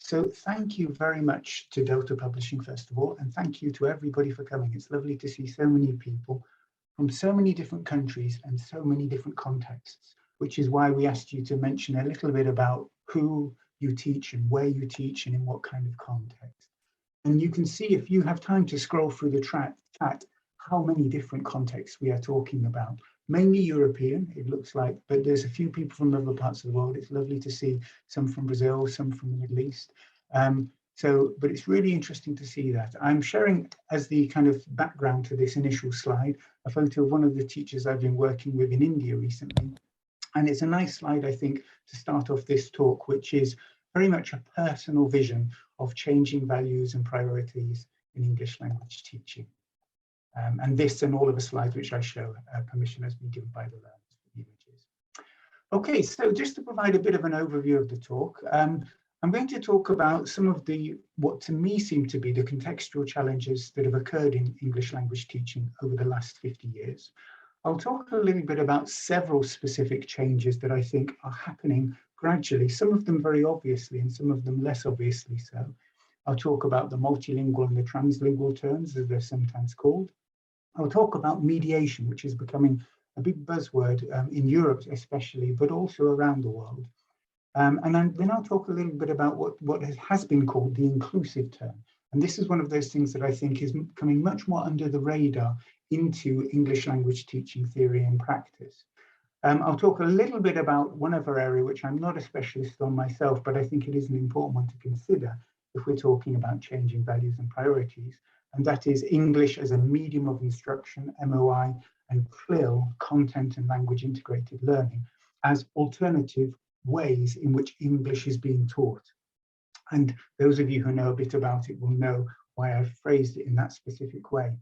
So thank you very much to Delta Publishing, first of all, and thank you to everybody for coming. It's lovely to see so many people from so many different countries and so many different contexts, which is why we asked you to mention a little bit about who you teach and where you teach and in what kind of context. And you can see, if you have time to scroll through the chat, how many different contexts we are talking about. Mainly European, it looks like, but there's a few people from other parts of the world. It's lovely to see some from Brazil, some from the Middle East. But it's really interesting to see that. I'm sharing, as the kind of background to this initial slide, a photo of one of the teachers I've been working with in India recently. And it's a nice slide, I think, to start off this talk, which is very much a personal vision of changing values and priorities in English language teaching. And this and all of the slides which I show, permission has been given by the learners for the images. Okay, so just to provide a bit of an overview of the talk, I'm going to talk about some of what to me seem to be the contextual challenges that have occurred in English language teaching over the last 50 years. I'll talk a little bit about several specific changes that I think are happening gradually, some of them very obviously and some of them less obviously so. I'll talk about the multilingual and the translingual terms, as they're sometimes called. I'll talk about mediation, which is becoming a big buzzword in Europe especially, but also around the world. And then I'll talk a little bit about what has been called the inclusive term. And this is one of those things that I think is coming much more under the radar into English language teaching theory and practice. I'll talk a little bit about one other area which I'm not a specialist on myself, but I think it is an important one to consider if we're talking about changing values and priorities. And that is English as a medium of instruction, MOI, and CLIL, content and language integrated learning, as alternative ways in which English is being taught. And those of you who know a bit about it will know why I've phrased it in that specific way.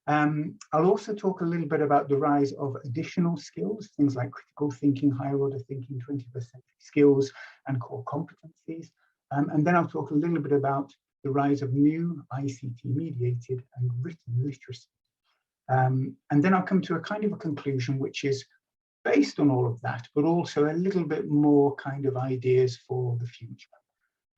I'll also talk a little bit about the rise of additional skills, things like critical thinking, higher order thinking, 21st century skills, and core competencies. And then I'll talk a little bit about the rise of new ICT mediated and written literacy. And then I'll come to a kind of a conclusion which is based on all of that, but also a little bit more kind of ideas for the future.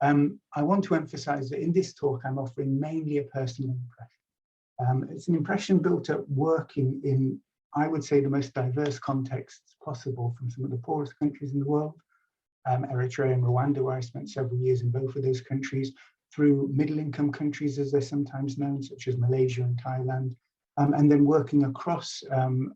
I want to emphasize that in this talk, I'm offering mainly a personal impression. It's an impression built up working in, I would say, the most diverse contexts possible, from some of the poorest countries in the world, Eritrea and Rwanda, where I spent several years in both of those countries, through middle-income countries, as they're sometimes known, such as Malaysia and Thailand, and then working across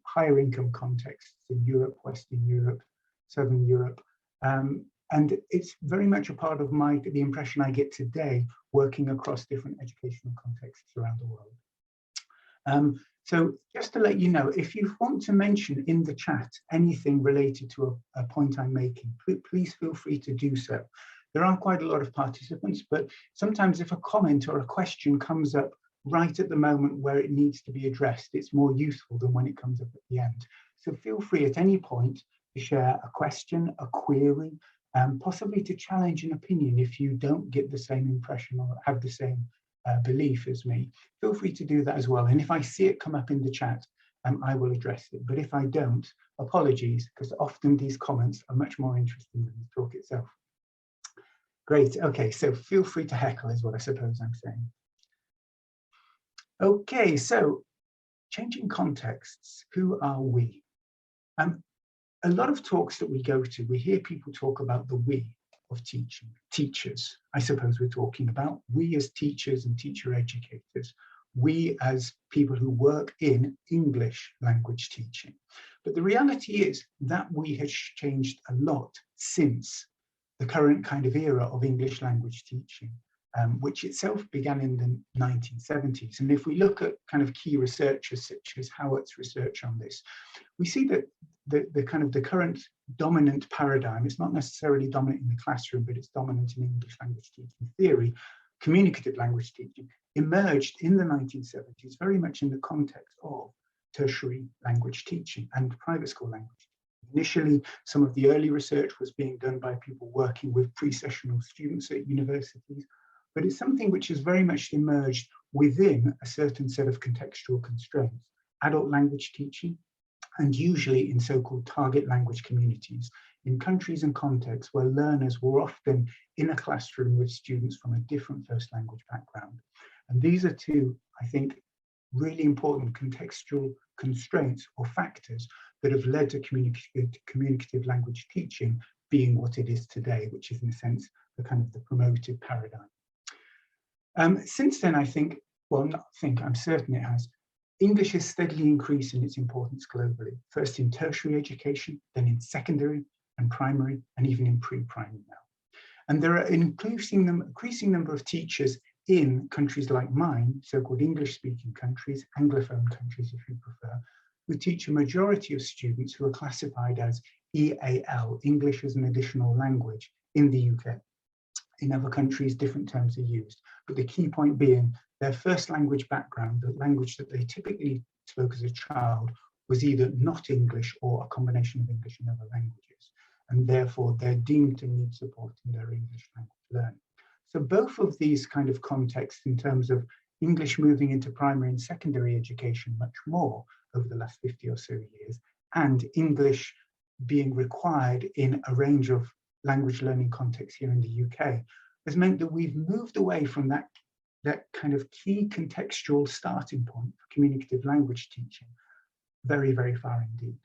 higher income contexts in Europe, Western Europe, Southern Europe. And it's very much a part of the impression I get today, working across different educational contexts around the world. So just to let you know, if you want to mention in the chat anything related to a point I'm making, please feel free to do so. There are quite a lot of participants, but sometimes if a comment or a question comes up right at the moment where it needs to be addressed, it's more useful than when it comes up at the end. So feel free at any point to share a question, a query, possibly to challenge an opinion if you don't get the same impression or have the same belief as me. Feel free to do that as well. And if I see it come up in the chat, I will address it. But if I don't, apologies, because often these comments are much more interesting than the talk itself. Great, okay, so feel free to heckle is what I suppose I'm saying. Okay, so changing contexts, who are we? A lot of talks that we go to, we hear people talk about the we of teaching, teachers. I suppose we're talking about we as teachers and teacher educators, we as people who work in English language teaching. But the reality is that we has changed a lot since the current kind of era of English language teaching, which itself began in the 1970s. And if we look at kind of key researchers such as Howart's research on this, we see that the current dominant paradigm, it's not necessarily dominant in the classroom, but it's dominant in English language teaching theory, communicative language teaching, emerged in the 1970s very much in the context of tertiary language teaching and private school language. Initially, some of the early research was being done by people working with pre-sessional students at universities, but it's something which has very much emerged within a certain set of contextual constraints, adult language teaching, and usually in so-called target language communities in countries and contexts where learners were often in a classroom with students from a different first language background. And these are two, I think, really important contextual constraints or factors that have led to communicative language teaching being what it is today, which is in a sense the kind of the promoted paradigm. Since then, I think, well, not think, I'm certain it has, English is steadily increasing its importance globally, first in tertiary education, then in secondary and primary, and even in pre-primary now. And there are an increasing number of teachers in countries like mine, so-called English-speaking countries, Anglophone countries if you prefer, who teach a majority of students who are classified as EAL, English as an Additional Language, in the UK. In other countries, different terms are used, but the key point being their first language background, the language that they typically spoke as a child, was either not English or a combination of English and other languages, and therefore they're deemed to need support in their English language learning. So both of these kind of contexts in terms of English moving into primary and secondary education much more over the last 50 or so years, and English being required in a range of language learning contexts here in the UK, has meant that we've moved away from that kind of key contextual starting point for communicative language teaching very, very far indeed.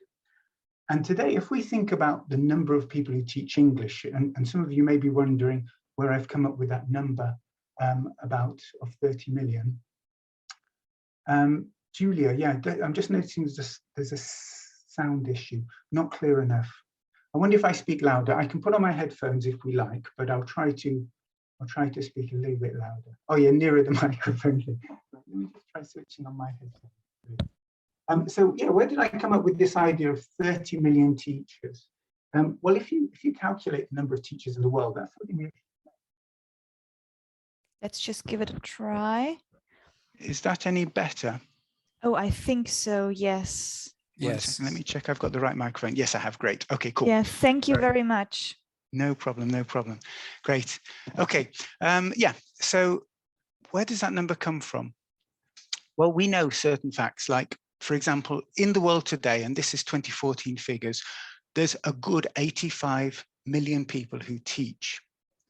And today, if we think about the number of people who teach English, and some of you may be wondering where I've come up with that number of 30 million. Julia, yeah, I'm just noticing there's a sound issue, not clear enough. I wonder if I speak louder. I can put on my headphones if we like, but I'll try to speak a little bit louder. Oh yeah, nearer the microphone. Let me just try switching on my headphones. So yeah, where did I come up with this idea of 30 million teachers? Well, if you calculate the number of teachers in the world, that's something we. Let's just give it a try. Is that any better? Oh, I think so, yes. Yes. Let me check I've got the right microphone. Yes, I have. Great. Okay, cool. Yeah, thank you very much. No problem, no problem. Great. Okay. Yeah, so where does that number come from? Well, we know certain facts, like, for example, in the world today, and this is 2014 figures, there's a good 85 million people who teach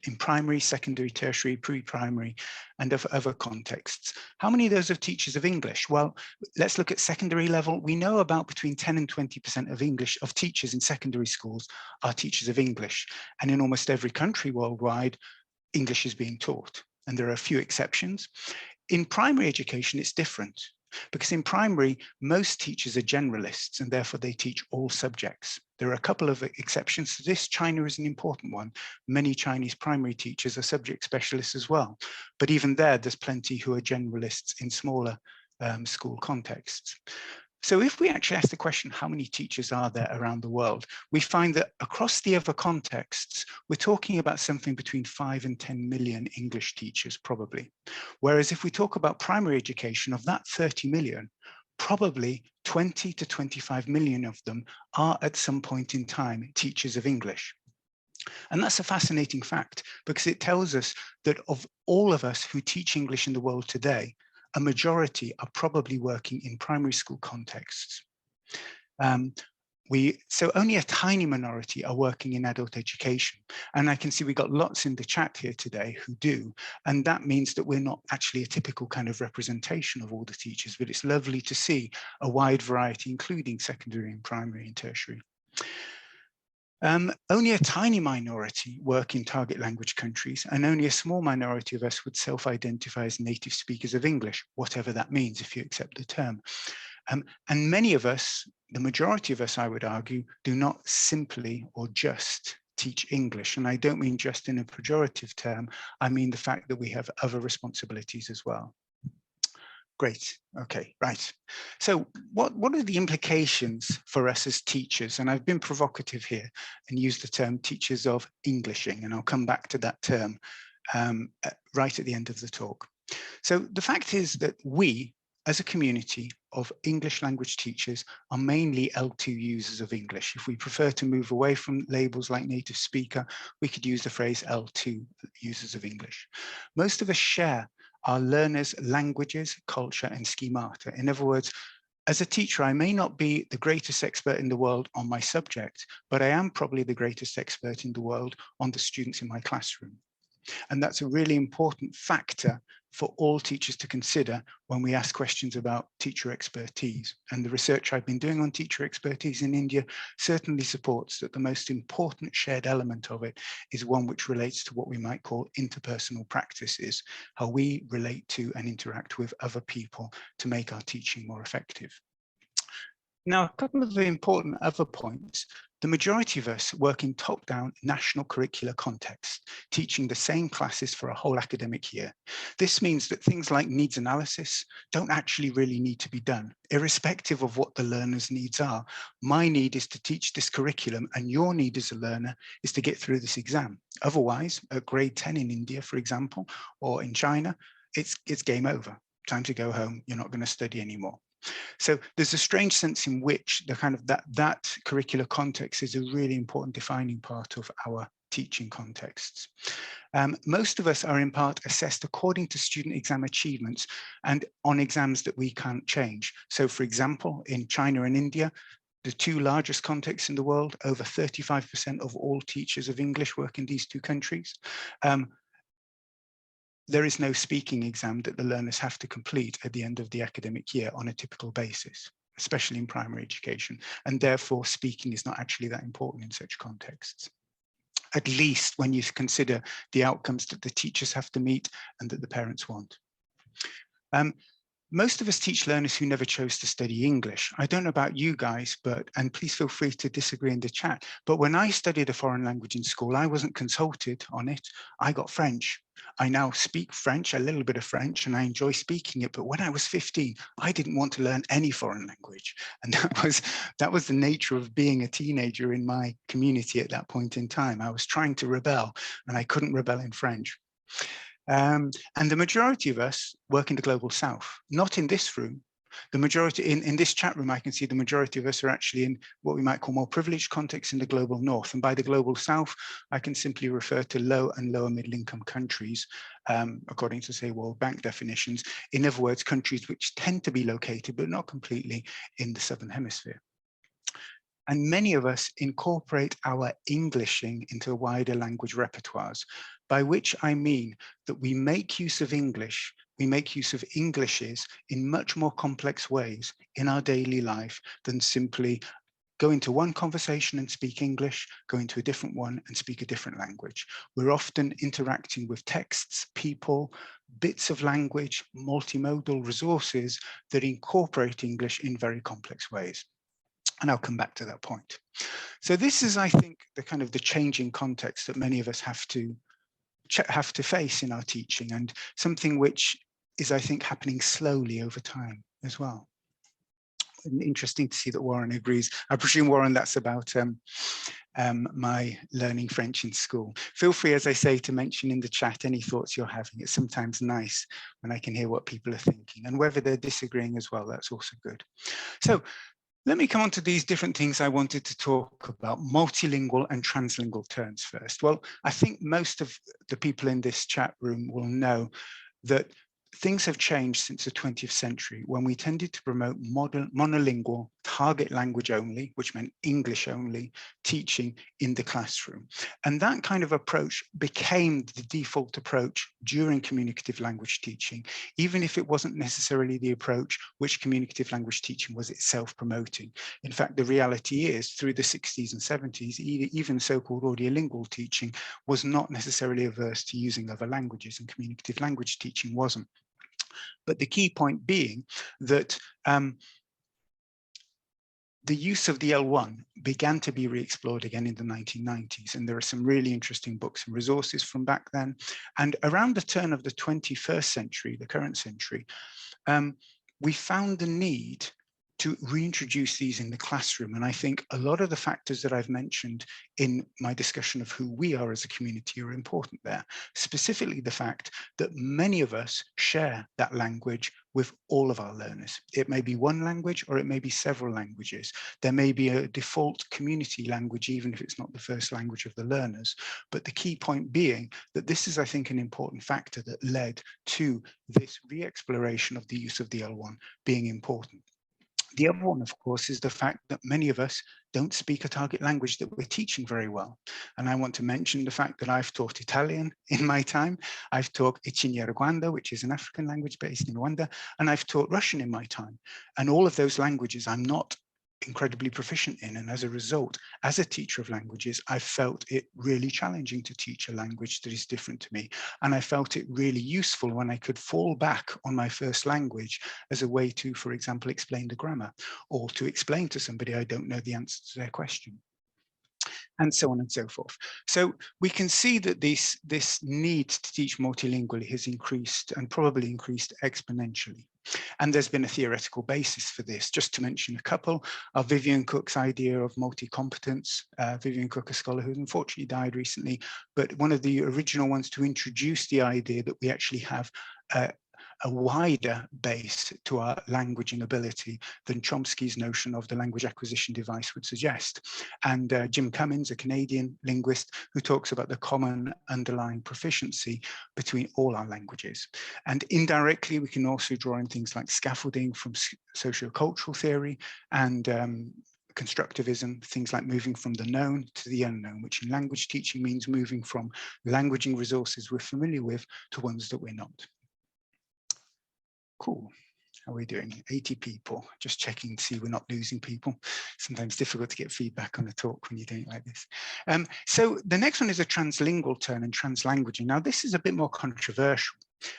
in primary, secondary, tertiary, pre-primary, and of other contexts. How many of those are teachers of English? Well, let's look at secondary level. We know about between 10 and 20% of teachers in secondary schools are teachers of English. And in almost every country worldwide, English is being taught. And there are a few exceptions. In primary education, it's different, because in primary, most teachers are generalists, and therefore they teach all subjects. There are a couple of exceptions to this. China is an important one. Many Chinese primary teachers are subject specialists as well. But even there's plenty who are generalists in smaller school contexts. So if we actually ask the question, how many teachers are there around the world, we find that across the other contexts, we're talking about something between 5 and 10 million English teachers, probably. Whereas if we talk about primary education, of that 30 million, probably 20 to 25 million of them are at some point in time teachers of English. And that's a fascinating fact, because it tells us that of all of us who teach English in the world today, a majority are probably working in primary school contexts. So only a tiny minority are working in adult education. And I can see we got lots in the chat here today who do. And that means that we're not actually a typical kind of representation of all the teachers, but it's lovely to see a wide variety, including secondary and primary and tertiary. Only a tiny minority work in target language countries, and only a small minority of us would self-identify as native speakers of English, whatever that means, if you accept the term. And many of us, the majority of us, I would argue, do not simply or just teach English. And I don't mean just in a pejorative term, I mean the fact that we have other responsibilities as well. Great. Okay, right. So what are the implications for us as teachers? And I've been provocative here and used the term teachers of Englishing, and I'll come back to that term right at the end of the talk. So the fact is that we, as a community of English language teachers, are mainly L2 users of English. If we prefer to move away from labels like native speaker, we could use the phrase L2 users of English. Most of us share our learners' languages, culture, and schemata. In other words, As a teacher, I may not be the greatest expert in the world on my subject, but I am probably the greatest expert in the world on the students in my classroom. And that's a really important factor for all teachers to consider when we ask questions about teacher expertise. And the research I've been doing on teacher expertise in India certainly supports that the most important shared element of it is one which relates to what we might call interpersonal practices, how we relate to and interact with other people to make our teaching more effective. Now, a couple of important other points. The majority of us work in top-down national curricular contexts, teaching the same classes for a whole academic year. This means that things like needs analysis don't actually really need to be done, irrespective of what the learner's needs are. My need is to teach this curriculum, and your need as a learner is to get through this exam. Otherwise, at grade 10 in India, for example, or in China, it's game over. Time to go home. You're not going to study anymore. So there's a strange sense in which the kind of that curricular context is a really important defining part of our teaching contexts. Most of us are in part assessed according to student exam achievements and on exams that we can't change. So for example, in China and India, the two largest contexts in the world, over 35% of all teachers of English work in these two countries. There is no speaking exam that the learners have to complete at the end of the academic year on a typical basis, especially in primary education. And therefore, speaking is not actually that important in such contexts, at least when you consider the outcomes that the teachers have to meet and that the parents want. Most of us teach learners who never chose to study English. I don't know about you guys, and please feel free to disagree in the chat, but when I studied a foreign language in school, I wasn't consulted on it. I got French. I now speak French, a little bit of French, and I enjoy speaking it. But when I was 15, I didn't want to learn any foreign language. And that was the nature of being a teenager in my community at that point in time. I was trying to rebel, and I couldn't rebel in French. And the majority of us work in the global south, not in this room. The majority in this chat room, I can see the majority of us are actually in what we might call more privileged contexts in the global north. And by the global south, I can simply refer to low and lower middle income countries, according to, say, World Bank definitions. In other words, countries which tend to be located, but not completely, in the Southern Hemisphere. And many of us incorporate our Englishing into wider language repertoires, by which I mean that we make use of English, we make use of Englishes in much more complex ways in our daily life than simply go into one conversation and speak English, go into a different one and speak a different language. We're often interacting with texts, people, bits of language, multimodal resources that incorporate English in very complex ways. And I'll come back to that point. So this is, I think, the changing context that many of us have to face in our teaching, and something which is, I think, happening slowly over time as well. And interesting to see that Warren agrees. I presume, Warren, that's about my learning French in school. Feel free, as I say, to mention in the chat any thoughts you're having. It's sometimes nice when I can hear what people are thinking, and whether they're disagreeing as well, that's also good. So let me come on to these different things I wanted to talk about, multilingual and translingual terms first. Well, I think most of the people in this chat room will know that things have changed since the 20th century, when we tended to promote monolingual, target language only, which meant English only, teaching in the classroom. And that kind of approach became the default approach during communicative language teaching, even if it wasn't necessarily the approach which communicative language teaching was itself promoting. In fact, the reality is, through the 60s and 70s, even so-called audiolingual teaching was not necessarily averse to using other languages, and communicative language teaching wasn't. But the key point being that the use of the L1 began to be re-explored again in the 1990s, and there are some really interesting books and resources from back then. And around the turn of the 21st century, the current century, we found the need to reintroduce these in the classroom. And I think a lot of the factors that I've mentioned in my discussion of who we are as a community are important there, specifically the fact that many of us share that language with all of our learners. It may be one language or it may be several languages. There may be a default community language, even if it's not the first language of the learners. But the key point being that this is, I think, an important factor that led to this re-exploration of the use of the L1 being important. The other one, of course, is the fact that many of us don't speak a target language that we're teaching very well. And I want to mention the fact that I've taught Italian in my time. I've taught Ichinyarwanda, which is an African language based in Rwanda, and I've taught Russian in my time. And all of those languages I'm not incredibly proficient in. And as a result, as a teacher of languages, I felt it really challenging to teach a language that is different to me. And I felt it really useful when I could fall back on my first language as a way to, for example, explain the grammar, or to explain to somebody I don't know the answer to their question, and so on and so forth. So we can see that this need to teach multilingually has increased, and probably increased exponentially. And there's been a theoretical basis for this. Just to mention a couple, of Vivian Cook's idea of multi-competence. Vivian Cook, a scholar who unfortunately died recently, but one of the original ones to introduce the idea that we actually have a wider base to our languaging ability than Chomsky's notion of the language acquisition device would suggest. And Jim Cummins, a Canadian linguist, who talks about the common underlying proficiency between all our languages. And indirectly, we can also draw in things like scaffolding from sociocultural theory and constructivism, things like moving from the known to the unknown, which in language teaching means moving from languaging resources we're familiar with to ones that we're not. Cool. How are we doing? 80 people. Just checking to see we're not losing people. Sometimes difficult to get feedback on a talk when you're doing it like this. So the next one is a translingual turn and translanguaging. Now, this is a bit more controversial,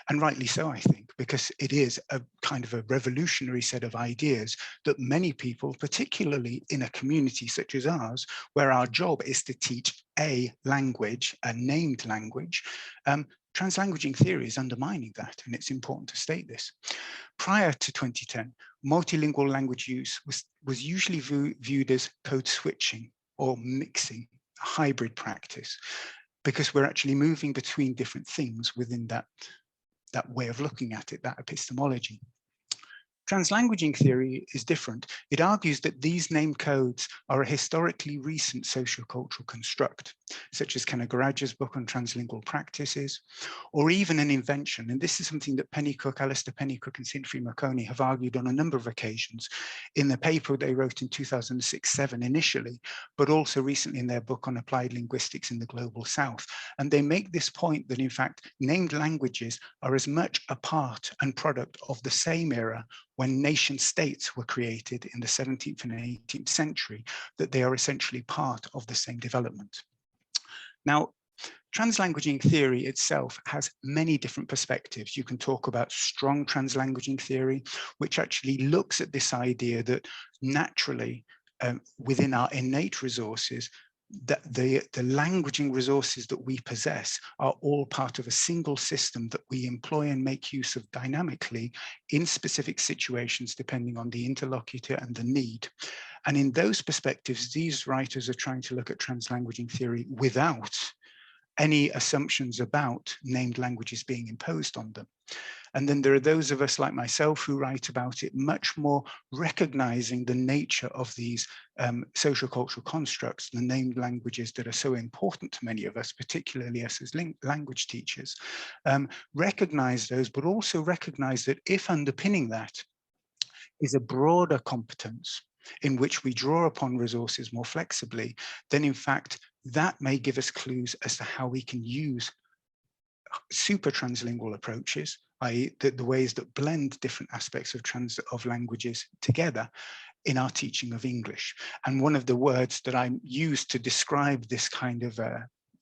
and rightly so, I think, because it is a kind of a revolutionary set of ideas that many people, particularly in a community such as ours, where our job is to teach a language, a named language, translanguaging theory is undermining that, and it's important to state this. Prior to 2010, multilingual language use was usually viewed as code switching or mixing, a hybrid practice, because we're actually moving between different things within that way of looking at it, that epistemology. Translanguaging theory is different. It argues that these name codes are a historically recent sociocultural construct, such as Kanagaraja's book on translingual practices, or even an invention. And this is something that Alistair Pennycook and Sinfrey Marconi have argued on a number of occasions in the paper they wrote in 2006-7 initially, but also recently in their book on applied linguistics in the global south. And they make this point that in fact, named languages are as much a part and product of the same era when nation states were created in the 17th and 18th century, that they are essentially part of the same development. Now, translanguaging theory itself has many different perspectives. You can talk about strong translanguaging theory, which actually looks at this idea that naturally within our innate resources, that the languaging resources that we possess are all part of a single system that we employ and make use of dynamically in specific situations, depending on the interlocutor and the need. And in those perspectives, these writers are trying to look at translanguaging theory without any assumptions about named languages being imposed on them. And then there are those of us like myself who write about it much more recognizing the nature of these sociocultural constructs, the named languages that are so important to many of us, particularly us as language teachers. Recognize those, but also recognize that if underpinning that is a broader competence in which we draw upon resources more flexibly, then in fact, that may give us clues as to how we can use super translingual approaches, i.e. the ways that blend different aspects of languages together in our teaching of English. And one of the words that I use to describe this kind of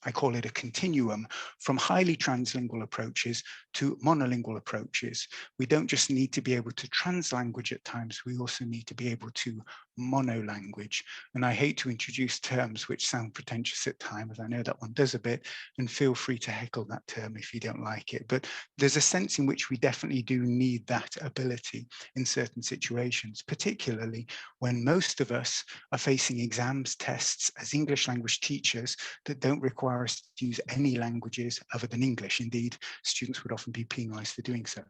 I call it a continuum from highly translingual approaches to monolingual approaches. We don't just need to be able to translanguage at times, we also need to be able to monolanguage. And I hate to introduce terms which sound pretentious at times. I know that one does a bit, and feel free to heckle that term if you don't like it. But there's a sense in which we definitely do need that ability in certain situations, particularly when most of us are facing exams, tests as English language teachers that don't require us to use any languages other than English. Indeed, students would often be penalized for doing so.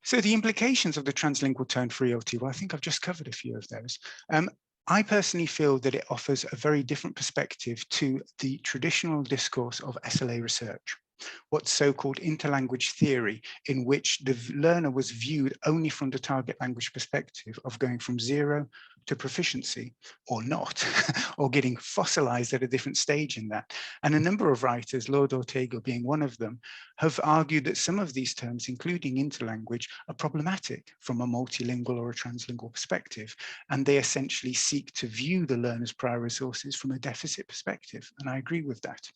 So the implications of the translingual turn for ELT, well, I think I've just covered a few of those. I personally feel that it offers a very different perspective to the traditional discourse of SLA research. what's so-called interlanguage theory, in which the learner was viewed only from the target language perspective of going from 0 to proficiency or not, or getting fossilized at a different stage in that. And a number of writers, Lord Ortega being one of them, have argued that some of these terms, including interlanguage, are problematic from a multilingual or a translingual perspective. And they essentially seek to view the learner's prior resources from a deficit perspective. And I agree with that.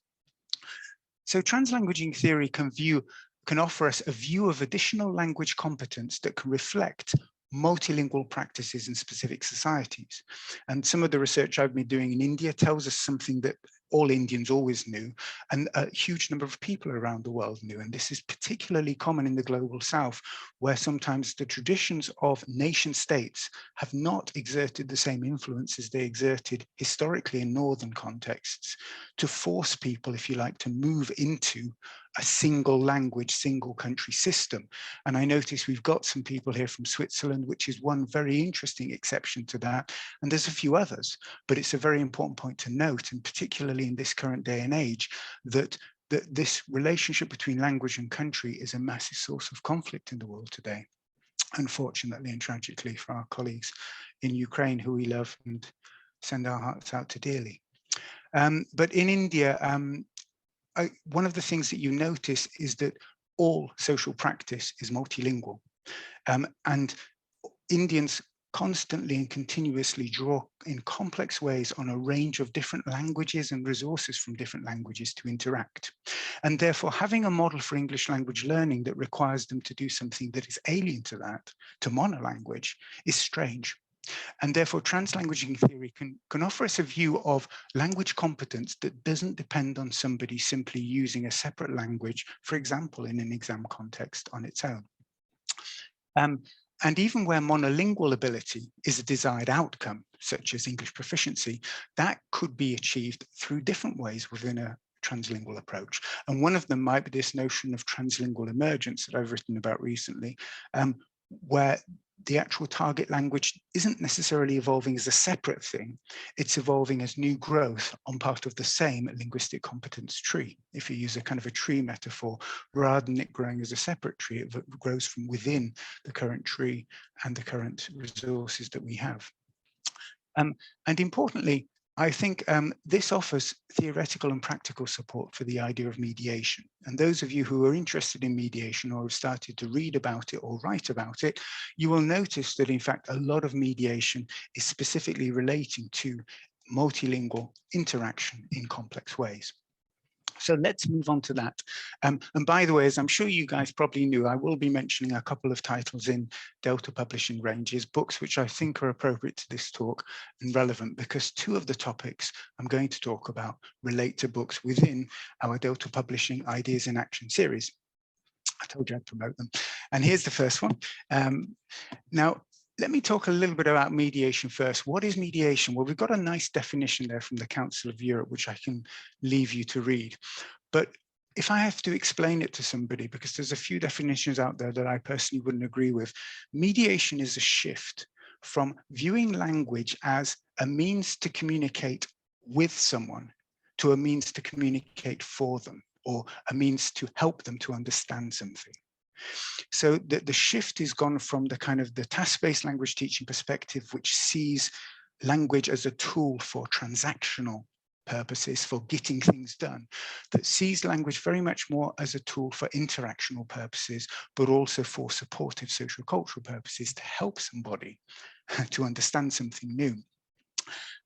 So translanguaging theory can offer us a view of additional language competence that can reflect multilingual practices in specific societies. And some of the research I've been doing in India tells us something that all Indians always knew, and a huge number of people around the world knew. And this is particularly common in the global south, where sometimes the traditions of nation states have not exerted the same influence as they exerted historically in northern contexts to force people, if you like, to move into a single language, single country system. And I notice we've got some people here from Switzerland, which is one very interesting exception to that. And there's a few others, but it's a very important point to note, and particularly in this current day and age, that this relationship between language and country is a massive source of conflict in the world today, unfortunately and tragically for our colleagues in Ukraine, who we love and send our hearts out to dearly. But in India, one of the things that you notice is that all social practice is multilingual. And Indians constantly and continuously draw in complex ways on a range of different languages and resources from different languages to interact. And therefore, having a model for English language learning that requires them to do something that is alien to that, to monolanguage, is strange. And therefore, translanguaging theory can offer us a view of language competence that doesn't depend on somebody simply using a separate language, for example, in an exam context on its own. And even where monolingual ability is a desired outcome, such as English proficiency, that could be achieved through different ways within a translingual approach. And one of them might be this notion of translingual emergence that I've written about recently, where the actual target language isn't necessarily evolving as a separate thing, it's evolving as new growth on part of the same linguistic competence tree. If you use a kind of a tree metaphor, rather than it growing as a separate tree, it grows from within the current tree and the current resources that we have. And importantly, I think this offers theoretical and practical support for the idea of mediation. And those of you who are interested in mediation or have started to read about it or write about it, you will notice that in fact, a lot of mediation is specifically relating to multilingual interaction in complex ways. So let's move on to that. And by the way, as I'm sure you guys probably knew, I will be mentioning a couple of titles in Delta Publishing ranges, books which I think are appropriate to this talk and relevant, because two of the topics I'm going to talk about relate to books within our Delta Publishing Ideas in Action series. I told you I'd promote them. And here's the first one. Now, let me talk a little bit about mediation first. What is mediation? Well, we've got a nice definition there from the Council of Europe, which I can leave you to read. But if I have to explain it to somebody, because there's a few definitions out there that I personally wouldn't agree with, mediation is a shift from viewing language as a means to communicate with someone to a means to communicate for them, or a means to help them to understand something. So the shift is gone from the kind of the task-based language teaching perspective, which sees language as a tool for transactional purposes, for getting things done, that sees language very much more as a tool for interactional purposes, but also for supportive social cultural purposes to help somebody to understand something new.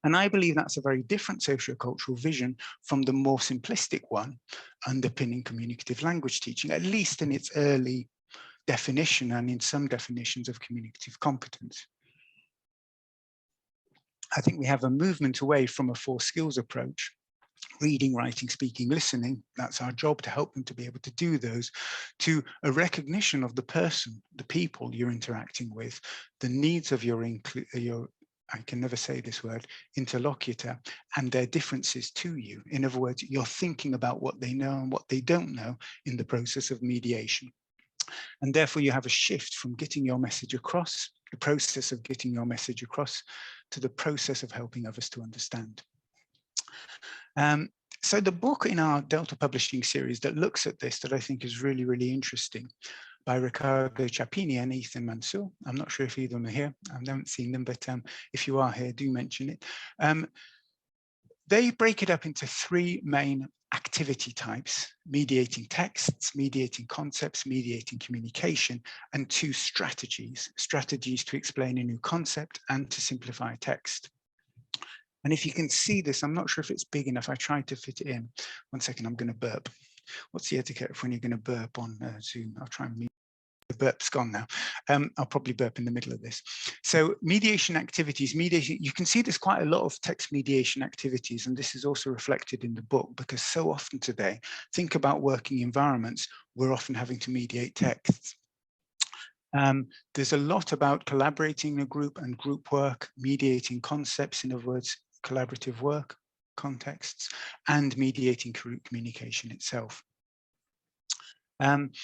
And I believe that's a very different sociocultural vision from the more simplistic one underpinning communicative language teaching, at least in its early definition and in some definitions of communicative competence. I think we have a movement away from a 4 skills approach, reading, writing, speaking, listening. That's our job, to help them to be able to do those, to a recognition of the person, the people you're interacting with, the needs of your I can never say this word, interlocutor, and their differences to you. In other words, you're thinking about what they know and what they don't know in the process of mediation. And therefore you have a shift from getting your message across, the process of getting your message across, to the process of helping others to understand. So So the book in our Delta Publishing series that looks at this, that I think is really, really interesting, by Riccardo Ciappini and Ethan Mansour. I'm not sure if either of them are here. I haven't seen them, but if you are here, do mention it. They break it up into 3 main activity types: mediating texts, mediating concepts, mediating communication, and 2 strategies to explain a new concept and to simplify a text. And if you can see this, I'm not sure if it's big enough. I tried to fit it in. One second, I'm going to burp. What's the etiquette of when you're going to burp on Zoom? I'll try and mute. The burp's gone now. I'll probably burp in the middle of this. So mediation activities, you can see there's quite a lot of text mediation activities, and this is also reflected in the book, because so often today, think about working environments, we're often having to mediate texts. There's a lot about collaborating in a group and group work, mediating concepts, in other words, collaborative work contexts, and mediating communication itself. And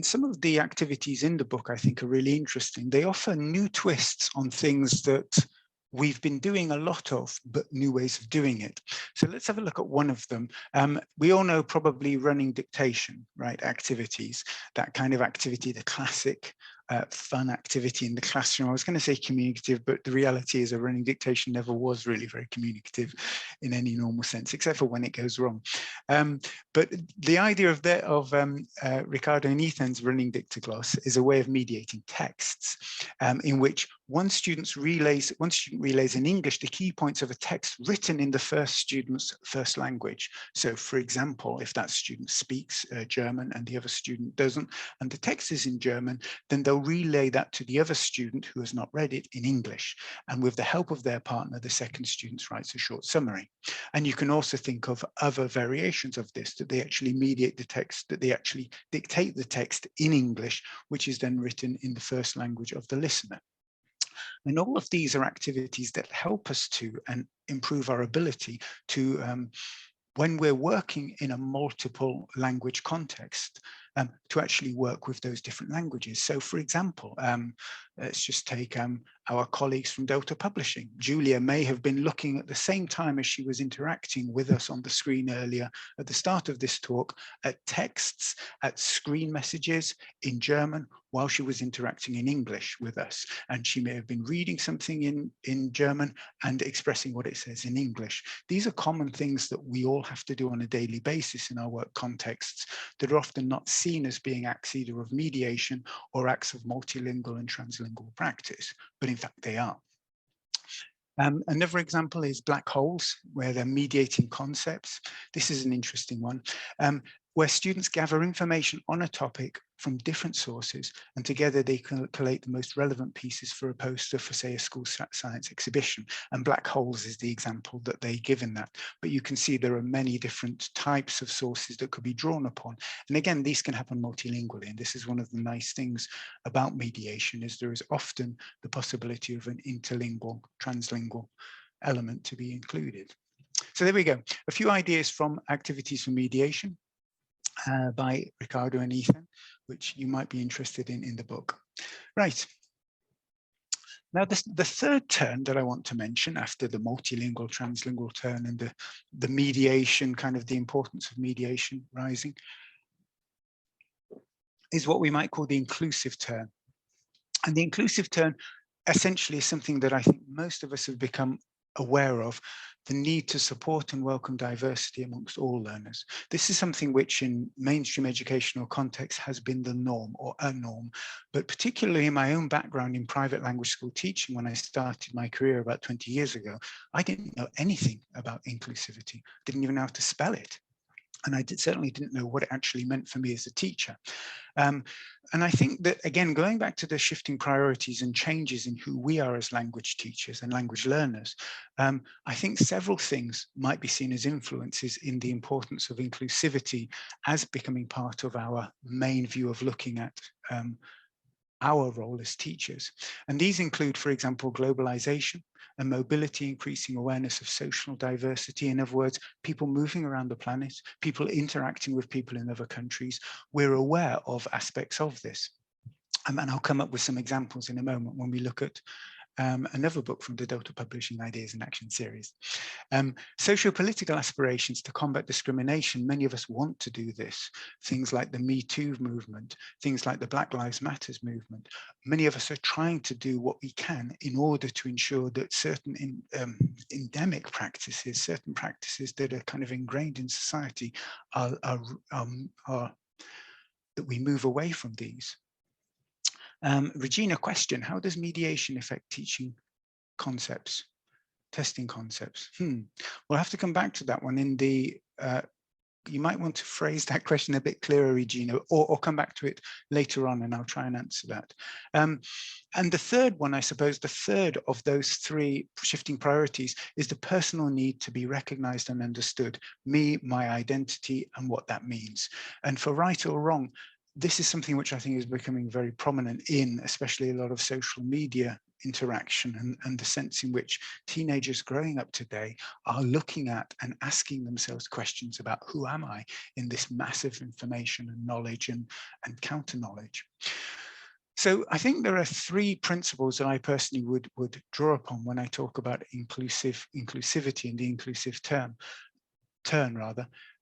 some of the activities in the book, I think, are really interesting. They offer new twists on things that we've been doing a lot of, but new ways of doing it. So let's have a look at one of them. We all know probably running dictation, right? Activities, that kind of activity, the classic fun activity in the classroom. I was going to say communicative, but the reality is a running dictation never was really very communicative in any normal sense, except for when it goes wrong. But the idea of Riccardo and Ethan's running dictogloss is a way of mediating texts, in which one student relays in English the key points of a text written in the first student's first language. So, for example, if that student speaks German and the other student doesn't, and the text is in German, then they'll relay that to the other student who has not read it in English. And with the help of their partner, the second student writes a short summary. And you can also think of other variations of this, that they actually mediate the text, that they actually dictate the text in English, which is then written in the first language of the listener. And all of these are activities that help us to improve our ability to, when we're working in a multiple language context, to actually work with those different languages. So, for example, let's just take our colleagues from Delta Publishing. Julia may have been looking at the same time as she was interacting with us on the screen earlier at the start of this talk at texts, at screen messages in German, while she was interacting in English with us. And she may have been reading something in German and expressing what it says in English. These are common things that we all have to do on a daily basis in our work contexts that are often not seen as being acts either of mediation or acts of multilingual and translingual practice, but in fact they are. Another example is black holes, where they're mediating concepts. This is an interesting one, where students gather information on a topic from different sources, and together they can collate the most relevant pieces for a poster for, say, a school science exhibition. And black holes is the example that they give in that. But you can see there are many different types of sources that could be drawn upon. And again, these can happen multilingually. And this is one of the nice things about mediation, is there is often the possibility of an interlingual, translingual element to be included. So there we go. A few ideas from activities for mediation by Riccardo and Ethan, which you might be interested in the book. Right. Now, the third turn that I want to mention after the multilingual, translingual turn and the mediation, kind of the importance of mediation rising, is what we might call the inclusive turn. And the inclusive turn essentially is something that I think most of us have become aware of, the need to support and welcome diversity amongst all learners. This is something which in mainstream educational contexts has been the norm or a norm, but particularly in my own background in private language school teaching, when I started my career about 20 years ago, I didn't know anything about inclusivity, didn't even know how to spell it. And I certainly didn't know what it actually meant for me as a teacher. And I think that, again, going back to the shifting priorities and changes in who we are as language teachers and language learners, I think several things might be seen as influences in the importance of inclusivity as becoming part of our main view of looking at our role as teachers. And these include, for example, globalization and mobility, increasing awareness of social diversity. In other words, people moving around the planet, people interacting with people in other countries. We're aware of aspects of this. And I'll come up with some examples in a moment when we look at another book from the Delta Publishing Ideas in Action series. Socio-political aspirations to combat discrimination, many of us want to do this. Things like the Me Too movement, things like the Black Lives Matters movement. Many of us are trying to do what we can in order to ensure that certain endemic practices, certain practices that are kind of ingrained in society are that we move away from these. Regina, question, how does mediation affect teaching concepts, testing concepts? We'll have to come back to that one in the, you might want to phrase that question a bit clearer, Regina, or come back to it later on and I'll try and answer that. And the third one, I suppose, the third of those three shifting priorities is the personal need to be recognized and understood, me, my identity, and what that means. And for right or wrong, this is something which I think is becoming very prominent in especially a lot of social media interaction and the sense in which teenagers growing up today are looking at and asking themselves questions about who am I in this massive information and knowledge and counter knowledge. So I think there are three principles that I personally would draw upon when I talk about inclusivity and the inclusive turn.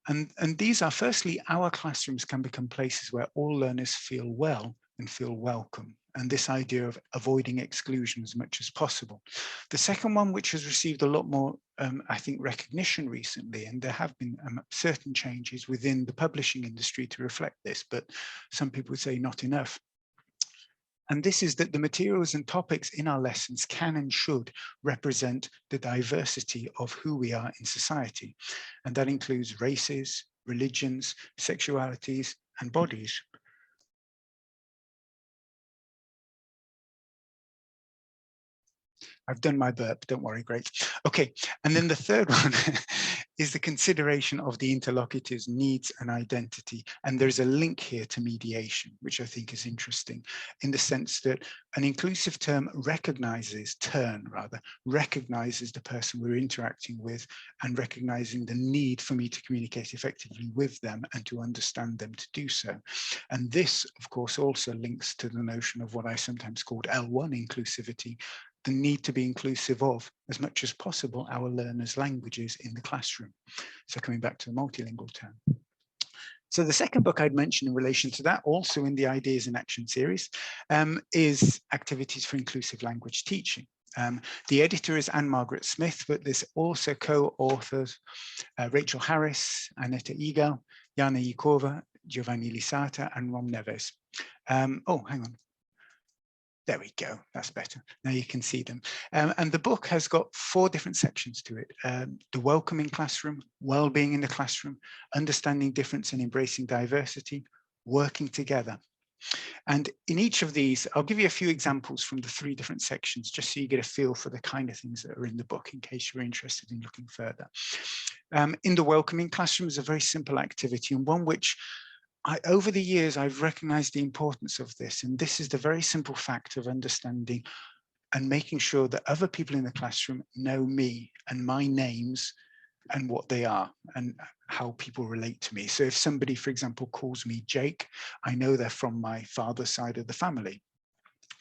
And these are, firstly, our classrooms can become places where all learners feel well and feel welcome. And this idea of avoiding exclusion as much as possible. The second one, which has received a lot more, I think, recognition recently, and there have been certain changes within the publishing industry to reflect this, but some people would say not enough. And this is that the materials and topics in our lessons can and should represent the diversity of who we are in society. And that includes races, religions, sexualities, and bodies. I've done my burp, don't worry, great. Okay, and then the third one is the consideration of the interlocutor's needs and identity. And there's a link here to mediation, which I think is interesting in the sense that an inclusive term recognizes the person we're interacting with and recognizing the need for me to communicate effectively with them and to understand them to do so. And this, of course, also links to the notion of what I sometimes called L1 inclusivity, the need to be inclusive of, as much as possible, our learners' languages in the classroom. So coming back to the multilingual term. So the second book I'd mentioned in relation to that, also in the Ideas in Action series, is Activities for Inclusive Language Teaching. The editor is Anne-Margaret Smith, but there's also co-authors Rachel Harris, Aneta Egal, Jana Yikova, Giovanni Lisata, and Ron Neves. Oh, hang on. There we go, that's better. Now you can see them. And the book has got 4 different sections to it. The welcoming classroom, well-being in the classroom, understanding difference and embracing diversity, working together. And in each of these, I'll give you a few examples from the 3 different sections, just so you get a feel for the kind of things that are in the book, in case you're interested in looking further. In the welcoming classroom is a very simple activity, and one which over the years, I've recognized the importance of this, and this is the very simple fact of understanding and making sure that other people in the classroom know me and my names and what they are and how people relate to me. So if somebody, for example, calls me Jake, I know they're from my father's side of the family,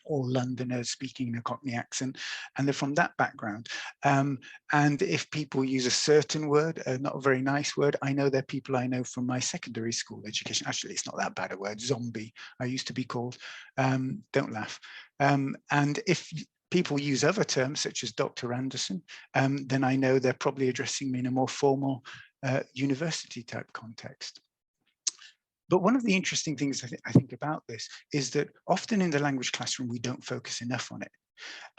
or Londoners speaking in a Cockney accent, and they're from that background. And if people use a certain word, not a very nice word, I know they're people I know from my secondary school education. Actually, it's not that bad a word, zombie, I used to be called. Don't laugh. And if people use other terms, such as Dr. Anderson, then I know they're probably addressing me in a more formal university type context. But one of the interesting things I think about this is that often in the language classroom, we don't focus enough on it.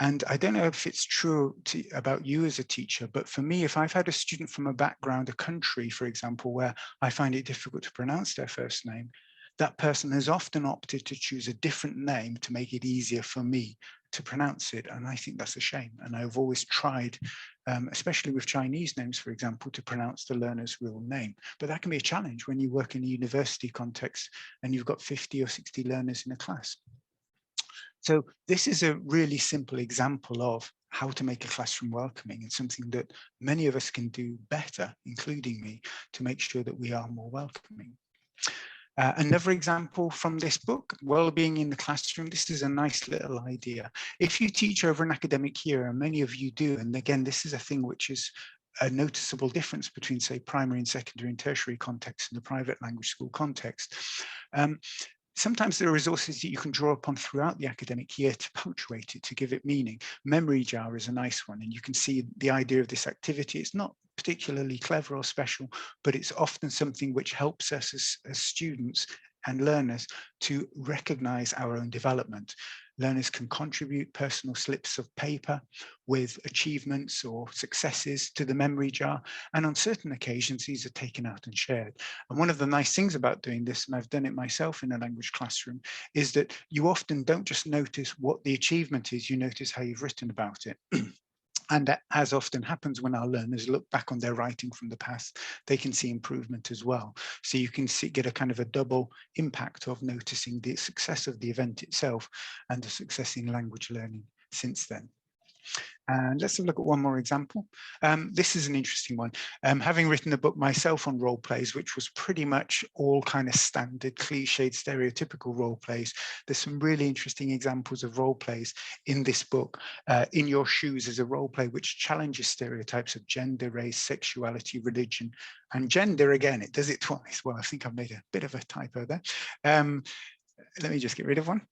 And I don't know if it's true about you as a teacher, but for me, if I've had a student from a background, a country, for example, where I find it difficult to pronounce their first name, that person has often opted to choose a different name to make it easier for me to pronounce it. And I think that's a shame. And I've always tried, especially with Chinese names, for example, to pronounce the learner's real name. But that can be a challenge when you work in a university context and you've got 50 or 60 learners in a class. So this is a really simple example of how to make a classroom welcoming, and something that many of us can do better, including me, to make sure that we are more welcoming. Another example from this book, Wellbeing in the Classroom. This is a nice little idea. If you teach over an academic year, and many of you do, and again, this is a thing which is a noticeable difference between, say, primary and secondary and tertiary context and the private language school context. Sometimes there are resources that you can draw upon throughout the academic year to punctuate it, to give it meaning. Memory jar is a nice one, and you can see the idea of this activity. It's not particularly clever or special, but it's often something which helps us as students and learners to recognize our own development. Learners can contribute personal slips of paper with achievements or successes to the memory jar. And on certain occasions, these are taken out and shared. And one of the nice things about doing this, and I've done it myself in a language classroom, is that you often don't just notice what the achievement is, you notice how you've written about it. And that, as often happens when our learners look back on their writing from the past, they can see improvement as well. So you can get a kind of a double impact of noticing the success of the event itself and the success in language learning since then. And let's have a look at one more example. This is an interesting one. Having written a book myself on role plays, which was pretty much all kind of standard, cliched, stereotypical role plays, there's some really interesting examples of role plays in this book. In Your Shoes is a role play which challenges stereotypes of gender, race, sexuality, religion, and gender again. It does it twice. Well, I think I've made a bit of a typo there. Let me just get rid of one.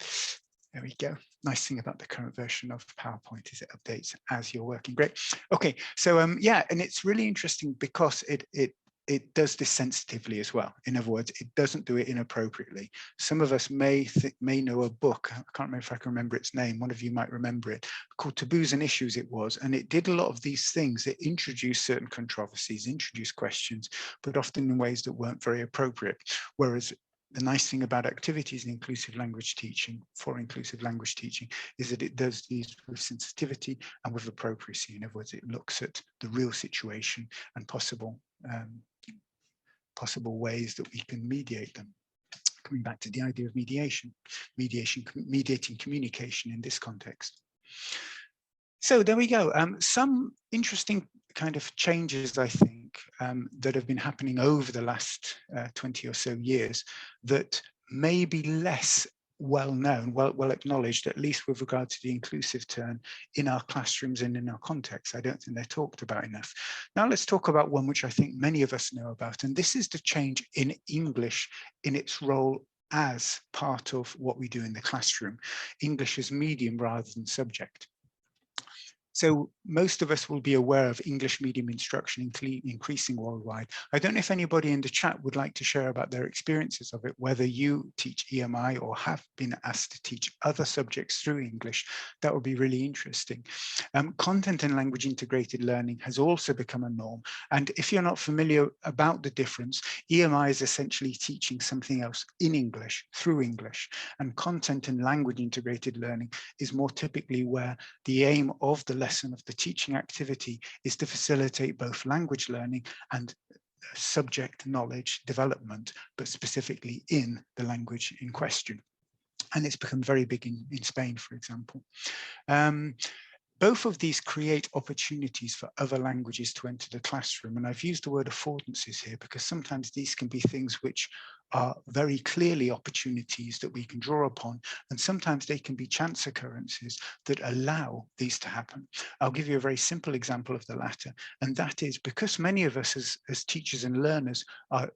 There we go. Nice thing about the current version of PowerPoint is it updates as you're working. Great. Okay, so yeah, and it's really interesting because it does this sensitively as well. In other words, it doesn't do it inappropriately. Some of us may know a book. I can't remember if I can remember its name. One of you might remember it, called Taboos and Issues it was, and it did a lot of these things. It introduced certain controversies, introduced questions, but often in ways that weren't very appropriate. Whereas the nice thing about activities in inclusive language teaching, for inclusive language teaching, is that it does these with sensitivity and with appropriacy. In other words, it looks at the real situation and possible ways that we can mediate them. Coming back to the idea of mediating communication in this context. So there we go. Some interesting kind of changes, I think, that have been happening over the last 20 or so years that may be less well known, well acknowledged, at least with regard to the inclusive turn in our classrooms and in our context. I don't think they're talked about enough. Now let's talk about one which I think many of us know about, and this is the change in English in its role as part of what we do in the classroom. English as medium rather than subject. So most of us will be aware of English medium instruction increasing worldwide. I don't know if anybody in the chat would like to share about their experiences of it, whether you teach EMI or have been asked to teach other subjects through English. That would be really interesting. Content and language integrated learning has also become a norm. And if you're not familiar about the difference, EMI is essentially teaching something else in English, through English. And content and language integrated learning is more typically where the aim of the lesson of the teaching activity is to facilitate both language learning and subject knowledge development, but specifically in the language in question. And it's become very big in Spain, for example. Both of these create opportunities for other languages to enter the classroom. And I've used the word affordances here because sometimes these can be things which are very clearly opportunities that we can draw upon. And sometimes they can be chance occurrences that allow these to happen. I'll give you a very simple example of the latter. And that is because many of us as teachers and learners are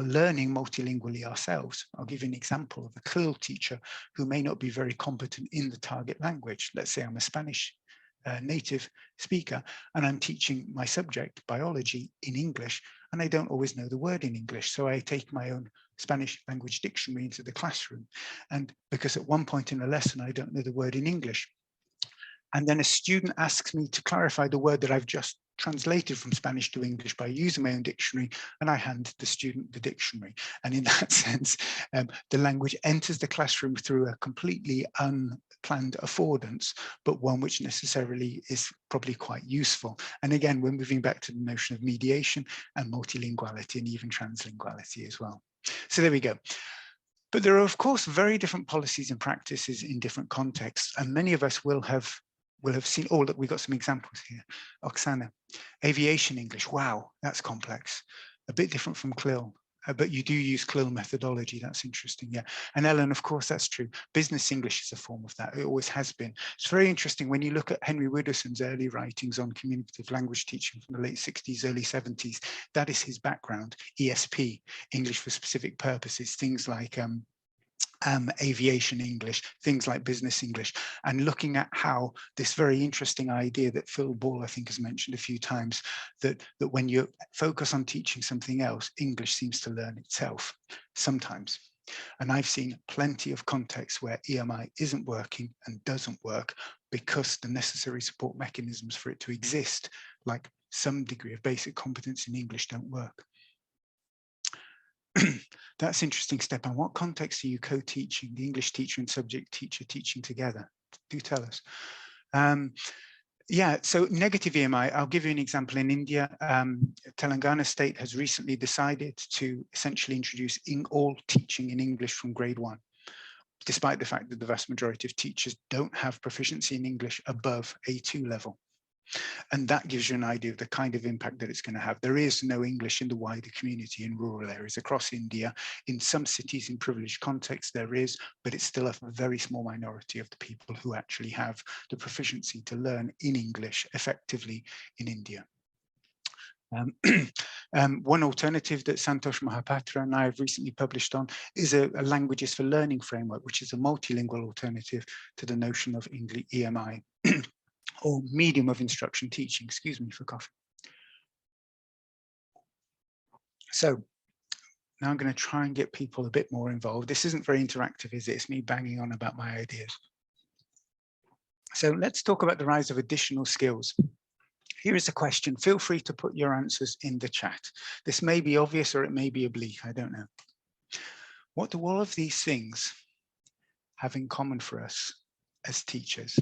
learning multilingually ourselves. I'll give you an example of a CLIL teacher who may not be very competent in the target language. Let's say I'm a Spanish native speaker and I'm teaching my subject, biology, in English, and I don't always know the word in English. So I take my own Spanish language dictionary into the classroom. And because at one point in a lesson, I don't know the word in English. And then a student asks me to clarify the word that I've just translated from Spanish to English by using my own dictionary, and I hand the student the dictionary. And in that sense, the language enters the classroom through a completely unplanned affordance, but one which necessarily is probably quite useful. And again, we're moving back to the notion of mediation and multilinguality and even translinguality as well. So there we go. But there are, of course, very different policies and practices in different contexts, and many of us will have seen, oh, look, we've got some examples here. Oksana, aviation English, wow, that's complex. A bit different from CLIL. but you do use CLIL methodology. That's interesting. Yeah. And Ellen, of course, that's true. Business English is a form of that. It always has been. It's very interesting when you look at Henry Widdowson's early writings on communicative language teaching from the late 60s, early 70s. That is his background. ESP, English for specific purposes, things like aviation English, things like business English, and looking at how this very interesting idea that Phil Ball, I think, has mentioned a few times, that when you focus on teaching something else, English seems to learn itself sometimes. And I've seen plenty of contexts where EMI isn't working and doesn't work because the necessary support mechanisms for it to exist, like some degree of basic competence in English, don't work. That's interesting, Stepan. What context are you co-teaching, the English teacher and subject teacher teaching together? Do tell us. Yeah, so negative EMI, I'll give you an example. In India, Telangana state has recently decided to essentially introduce all teaching in English from grade 1, despite the fact that the vast majority of teachers don't have proficiency in English above A2 level. And that gives you an idea of the kind of impact that it's going to have. There is no English in the wider community in rural areas across India. In some cities in privileged contexts there is, but it's still a very small minority of the people who actually have the proficiency to learn in English effectively in India. One alternative that Santosh Mahapatra and I have recently published on is a languages for learning framework, which is a multilingual alternative to the notion of English EMI. Or medium of instruction teaching, excuse me for coughing. So now I'm going to try and get people a bit more involved. This isn't very interactive, is it? It's me banging on about my ideas. So let's talk about the rise of additional skills. Here is a question. Feel free to put your answers in the chat. This may be obvious or it may be oblique, I don't know. What do all of these things have in common for us as teachers?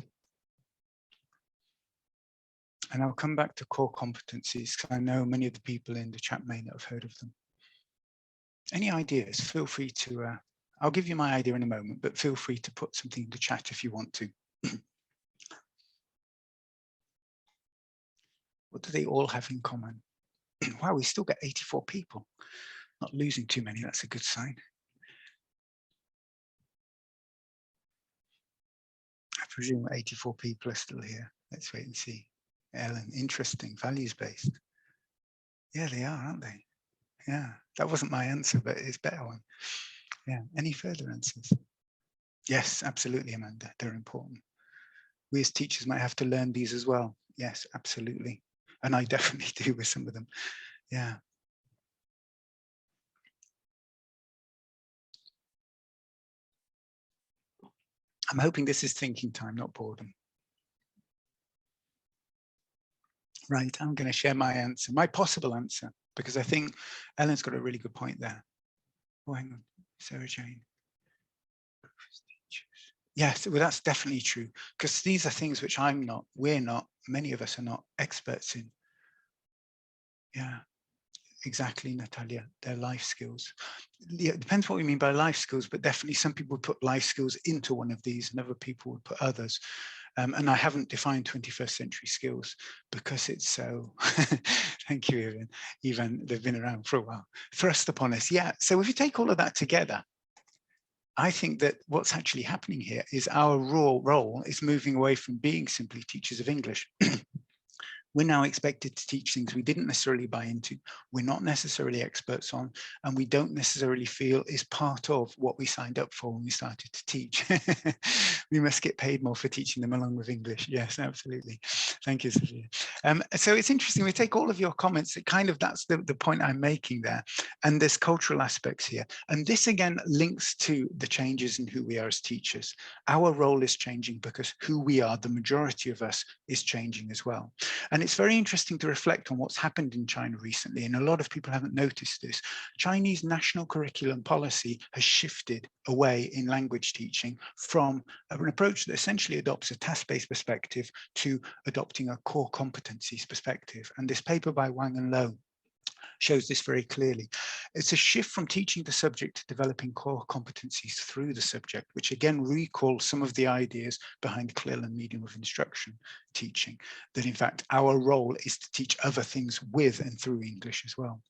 And I'll come back to core competencies because I know many of the people in the chat may not have heard of them. Any ideas? Feel free to, I'll give you my idea in a moment, but feel free to put something in the chat if you want to. What do they all have in common? Wow, we still get 84 people. Not losing too many, that's a good sign. I presume 84 people are still here. Let's wait and see. Ellen, interesting, values-based. Yeah, they are, aren't they? Yeah, that wasn't my answer, but it's a better one. Yeah, any further answers? Yes, absolutely, Amanda, they're important. We as teachers might have to learn these as well. Yes, absolutely. And I definitely do with some of them. Yeah. I'm hoping this is thinking time, not boredom. Right, I'm going to share my answer, my possible answer, because I think Ellen's got a really good point there. Oh, hang on, Sarah Jane. Yes, well, that's definitely true, because these are things which I'm not, we're not, many of us are not experts in. Yeah, exactly, Natalia, they're life skills. Yeah, it depends what we mean by life skills, but definitely some people put life skills into one of these and other people would put others. And I haven't defined 21st century skills because it's so, thank you, Evan, they've been around for a while, thrust upon us. Yeah, so if you take all of that together, I think that what's actually happening here is our role is moving away from being simply teachers of English. We're now expected to teach things we didn't necessarily buy into, we're not necessarily experts on, and we don't necessarily feel is part of what we signed up for when we started to teach. We must get paid more for teaching them along with English. Yes, absolutely. Thank you, Sophia. So it's interesting, we take all of your comments, it kind of, that's the point I'm making there. And there's cultural aspects here. And this again links to the changes in who we are as teachers. Our role is changing because who we are, the majority of us, is changing as well. And it's very interesting to reflect on what's happened in China recently, and a lot of people haven't noticed this. Chinese national curriculum policy has shifted away in language teaching from an approach that essentially adopts a task-based perspective to adopting a core competencies perspective. And this paper by Wang and Low shows this very clearly. It's a shift from teaching the subject to developing core competencies through the subject, which again recalls some of the ideas behind CLIL and medium of instruction teaching, that in fact our role is to teach other things with and through English as well.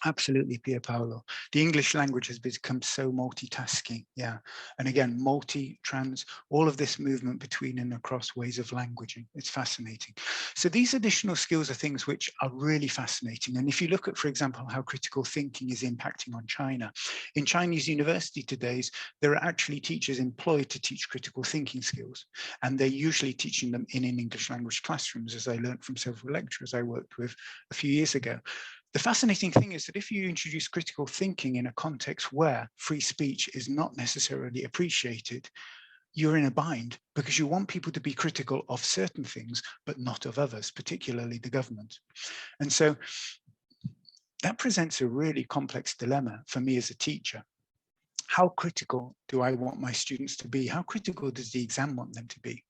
Absolutely, Pier Paolo. The English language has become so multitasking. Yeah. And again, multi-trans, all of this movement between and across ways of languaging. It's fascinating. So these additional skills are things which are really fascinating. And if you look at, for example, how critical thinking is impacting on China, in Chinese university today, there are actually teachers employed to teach critical thinking skills. And they're usually teaching them in English language classrooms, as I learned from several lecturers I worked with a few years ago. The fascinating thing is that if you introduce critical thinking in a context where free speech is not necessarily appreciated, you're in a bind because you want people to be critical of certain things, but not of others, particularly the government. And so that presents a really complex dilemma for me as a teacher. How critical do I want my students to be? How critical does the exam want them to be?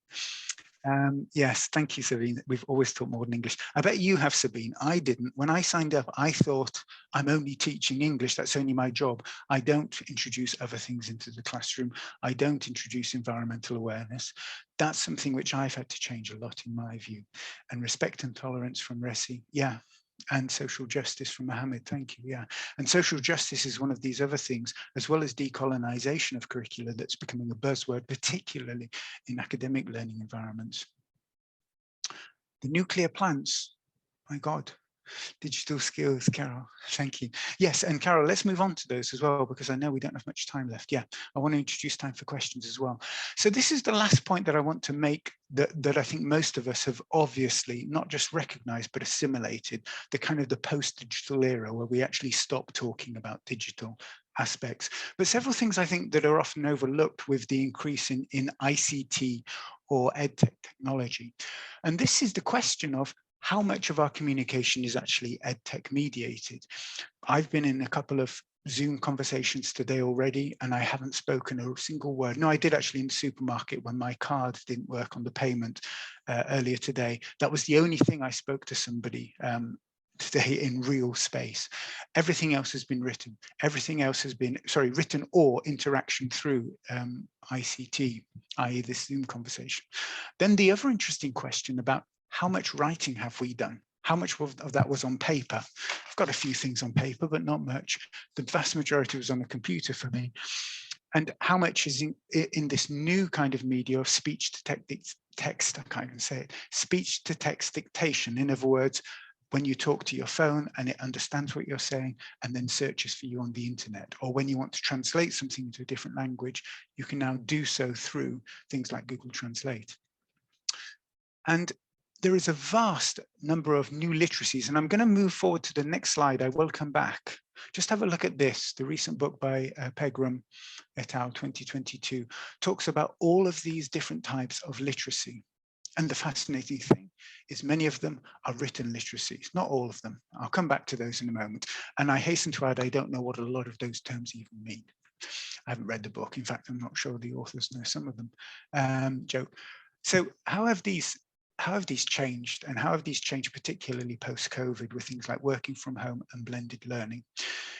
Yes, thank you, Sabine. We've always taught modern English. I bet you have, Sabine. I didn't. When I signed up, I thought I'm only teaching English. That's only my job. I don't introduce other things into the classroom. I don't introduce environmental awareness. That's something which I've had to change a lot in my view. And respect and tolerance from Resi. Yeah. And social justice from Mohammed, thank you, yeah. And social justice is one of these other things, as well as decolonization of curricula, that's becoming a buzzword, particularly in academic learning environments. The nuclear plants, my God. Digital skills, Carol, thank you. Yes, and Carol, let's move on to those as well, because I know we don't have much time left. Yeah, I want to introduce time for questions as well. So this is the last point that I want to make that I think most of us have obviously not just recognized, but assimilated, the kind of the post-digital era where we actually stop talking about digital aspects. But several things I think that are often overlooked with the increase in ICT or EdTech technology. And this is the question of how much of our communication is actually EdTech mediated. I've been in a couple of Zoom conversations today already, and I haven't spoken a single word. No, I did actually in the supermarket when my card didn't work on the payment earlier today. That was the only thing I spoke to somebody today in real space. Everything else has been written. Everything else has been, sorry, written or interaction through ICT, i.e. this Zoom conversation. Then the other interesting question about how much writing have we done? How much of that was on paper? I've got a few things on paper, but not much. The vast majority was on the computer for me. And how much is in this new kind of media of speech to text, I can't even say it, speech to text dictation. In other words, when you talk to your phone and it understands what you're saying and then searches for you on the internet, or when you want to translate something into a different language, you can now do so through things like Google Translate. And there is a vast number of new literacies, and I'm going to move forward to the next slide. I will come back. Just have a look at this. The recent book by Pegram et al. 2022 talks about all of these different types of literacy. And the fascinating thing is many of them are written literacies, not all of them. I'll come back to those in a moment. And I hasten to add, I don't know what a lot of those terms even mean. I haven't read the book. In fact, I'm not sure the authors know some of them. Joke. So how have these changed, and how have these changed particularly post-COVID with things like working from home and blended learning?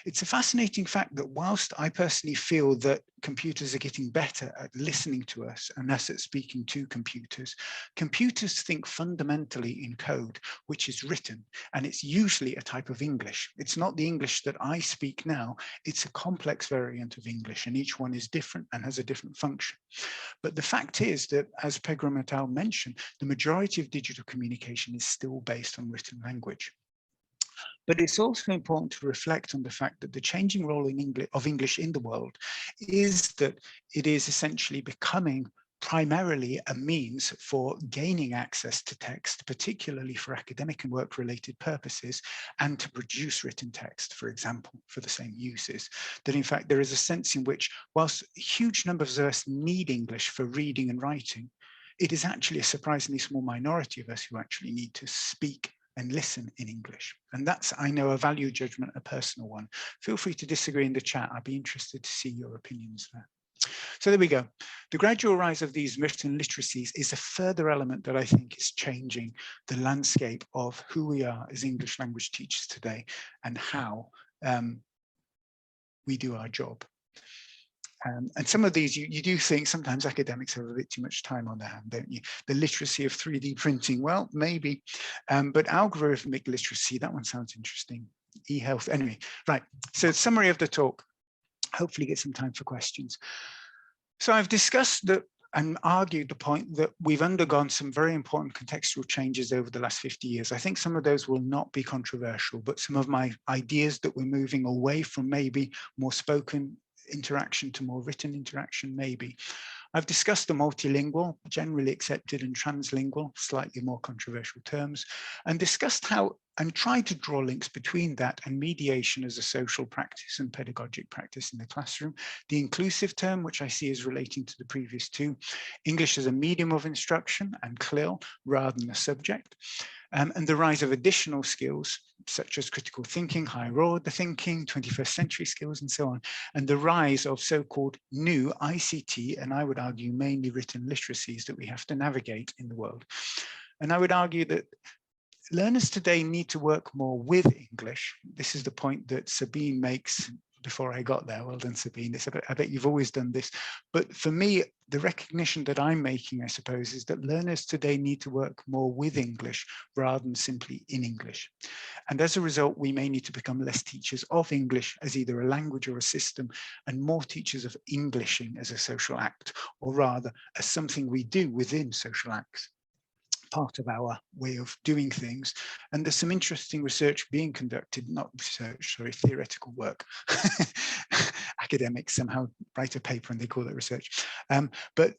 It's a fascinating fact that whilst I personally feel that computers are getting better at listening to us and us at speaking to computers, computers think fundamentally in code, which is written, and it's usually a type of English. It's not the English that I speak now, it's a complex variant of English, and each one is different and has a different function. But the fact is that, as Pegram et al. Mentioned, the majority of digital communication is still based on written language. But it's also important to reflect on the fact that the changing role of English in the world is that it is essentially becoming primarily a means for gaining access to text, particularly for academic and work-related purposes, and to produce written text, for example, for the same uses. That in fact, there is a sense in which, whilst huge numbers of us need English for reading and writing, it is actually a surprisingly small minority of us who actually need to speak and listen in English. And that's, I know, a value judgment, a personal one. Feel free to disagree in the chat. I'd be interested to see your opinions there. So there we go. The gradual rise of these written literacies is a further element that I think is changing the landscape of who we are as English language teachers today and how we do our job. And some of these, you do think sometimes academics have a bit too much time on their hand, don't you? The literacy of 3D printing, well, maybe, but algorithmic literacy, that one sounds interesting. e-health. Anyway, right. So summary of the talk. Hopefully get some time for questions. So I've discussed that and argued the point that we've undergone some very important contextual changes over the last 50 years. I think some of those will not be controversial, but some of my ideas that we're moving away from maybe more spoken interaction to more written interaction, maybe. I've discussed the multilingual, generally accepted, and translingual, slightly more controversial terms, and discussed how and tried to draw links between that and mediation as a social practice and pedagogic practice in the classroom. The inclusive term, which I see as relating to the previous two, English as a medium of instruction and CLIL rather than a subject, and the rise of additional skills such as critical thinking, higher order thinking, 21st century skills, and so on, and the rise of so-called new ICT, and I would argue mainly written literacies that we have to navigate in the world. And I would argue that learners today need to work more with English. This is the point that Sabine makes before I got there. Well done, Sabine. I bet you've always done this. But for me, the recognition that I'm making, I suppose, is that learners today need to work more with English rather than simply in English. And as a result, we may need to become less teachers of English as either a language or a system, and more teachers of Englishing as a social act, or rather as something we do within social acts, part of our way of doing things. And there's some interesting research being conducted, not research, sorry, theoretical work. Academics somehow write a paper and they call it research. But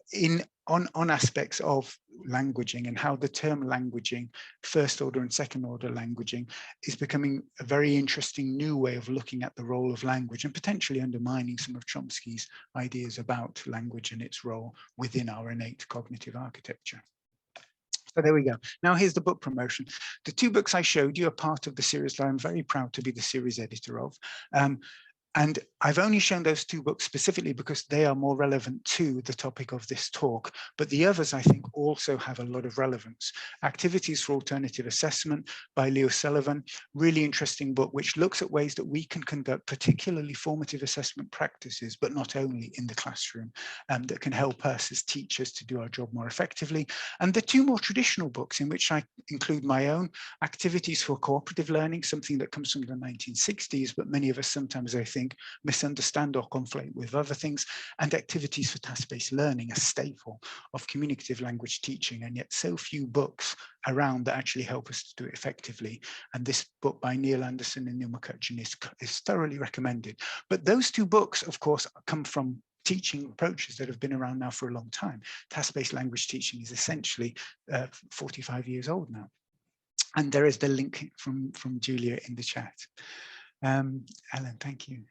on aspects of languaging and how the term languaging, first order and second order languaging, is becoming a very interesting new way of looking at the role of language and potentially undermining some of Chomsky's ideas about language and its role within our innate cognitive architecture. So there we go. Now here's the book promotion. The two books I showed you are part of the series that I'm very proud to be the series editor of. And I've only shown those two books specifically because they are more relevant to the topic of this talk, but the others I think also have a lot of relevance. Activities for Alternative Assessment by Leo Sullivan, really interesting book, which looks at ways that we can conduct particularly formative assessment practices, but not only in the classroom, that can help us as teachers to do our job more effectively. And the two more traditional books in which I include my own, Activities for Cooperative Learning, something that comes from the 1960s, but many of us sometimes, I think, misunderstand or conflate with other things, and Activities for Task-Based Learning, a staple of communicative language teaching, and yet so few books around that actually help us to do it effectively. And this book by Neil Anderson and Neil McCutcheon is thoroughly recommended. But those two books, of course, come from teaching approaches that have been around now for a long time. Task-based language teaching is essentially 45 years old now. And there is the link from Julia in the chat. Ellen, thank you.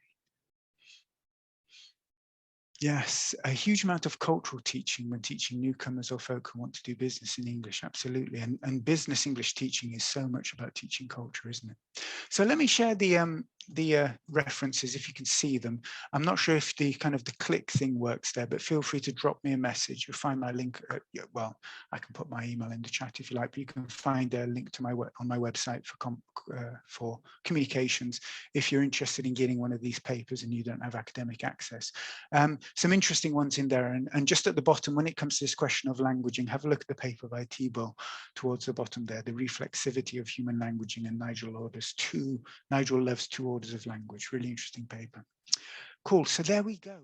Yes, a huge amount of cultural teaching when teaching newcomers or folk who want to do business in English, absolutely. And business English teaching is so much about teaching culture, isn't it? So let me share the references if you can see them. I'm not sure if the kind of the click thing works there, but feel free to drop me a message. You'll find my link. Well, I can put my email in the chat if you like, but you can find a link to on my website for communications if you're interested in getting one of these papers and you don't have academic access. Some interesting ones in there, and just at the bottom, when it comes to this question of languaging, have a look at the paper by Thibault towards the bottom there, The Reflexivity of Human Languaging, and Nigel Love's Two Orders of Language. Really interesting paper. Cool, so there we go.